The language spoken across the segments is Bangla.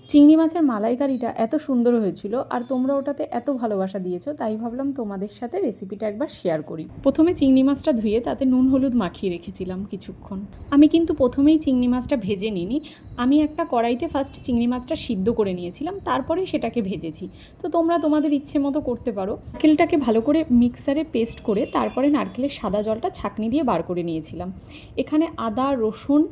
চিংড়ি মাছের মালাইকারিটা এত সুন্দর হয়েছিল আর তোমরা ওটাতে এত ভালোবাসা দিয়েছো, তাই ভাবলাম তোমাদের সাথে রেসিপিটা একবার শেয়ার করি। প্রথমে চিংড়ি মাছটা ধুয়ে তাতে নুন হলুদ মাখিয়ে রেখেছিলাম কিছুক্ষণ। আমি কিন্তু প্রথমেই চিংড়ি মাছটা ভেজে নিইনি, আমি একটা কড়াইতে ফার্স্ট চিংড়ি মাছটা সিদ্ধ করে নিয়েছিলাম, তারপরে সেটাকে ভেজেছি। তো তোমরা তোমাদের ইচ্ছে মতো করতে পারো। নারকেলটাকে ভালো করে মিক্সারে পেস্ট করে তারপরে নারকেলের সাদা জলটা ছাঁকনি দিয়ে বার করে নিয়েছিলাম। এখানে আদা, রসুন,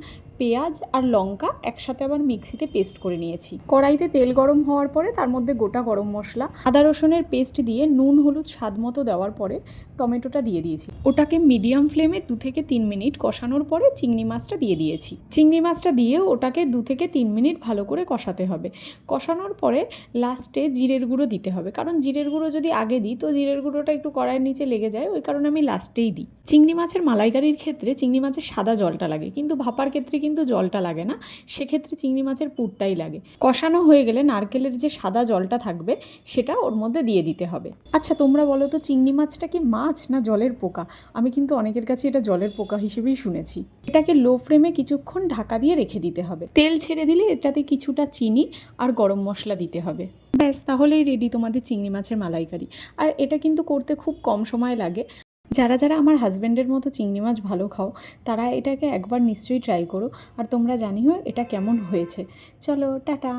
পেঁয়াজ আর লঙ্কা একসাথে আবার মিক্সিতে পেস্ট করে নিয়েছি। কড়াইতে তেল গরম হওয়ার পরে তার মধ্যে গোটা গরম মশলা, আদা রসুনের পেস্ট দিয়ে নুন হলুদ স্বাদ মতো দেওয়ার পরে টমেটোটা দিয়ে দিয়েছি। ওটাকে মিডিয়াম ফ্লেমে 2 থেকে 3 মিনিট কষানোর পরে চিংড়ি মাছটা দিয়ে দিয়েছি। চিংড়ি মাছটা দিয়ে ওটাকে 2 থেকে 3 মিনিট ভালো করে কষাতে হবে। কষানোর পরে লাস্টে জিরের গুঁড়ো দিতে হবে, কারণ জিরের গুঁড়ো যদি আগে দিই তো জিরের গুঁড়োটা একটু কড়াইয়ের নিচে লেগে যায়, ওই কারণে আমি লাস্টেই দিই। চিংড়ি মাছের মালাইকারির ক্ষেত্রে চিংড়ি মাছের সাদা জলটা লাগে, কিন্তু ভাপার ক্ষেত্রে কিন্তু জলটা লাগে না, সেক্ষেত্রে চিংড়ি মাছের পুরটাই লাগে। কষানো হয়ে গেলে নারকেলের যে সাদা জলটা থাকবে সেটা ওর মধ্যে দিয়ে দিতে হবে। আচ্ছা তোমরা বলো তো, চিংড়ি মাছটা কি মাছ না জলের পোকা? আমি কিন্তু অনেকের কাছে এটা জলের পোকা হিসেবেই শুনেছি। এটাকে লো ফ্লেমে কিছুক্ষণ ঢাকা দিয়ে রেখে দিতে হবে। তেল ছেড়ে দিলে এটাতে কিছুটা চিনি আর গরম মশলা দিতে হবে। ব্যাস, তাহলেই রেডি তোমাদের চিংড়ি মাছের মালাইকারি। আর এটা কিন্তু করতে খুব কম সময় লাগে। যারা যারা আমার হাজব্যান্ডের মতো চিংড়ি মাছ ভালো খাও তারা এটাকে একবার নিশ্চয়ই ট্রাই করো, আর তোমরা জানিও এটা কেমন হয়েছে। চলো টাটা।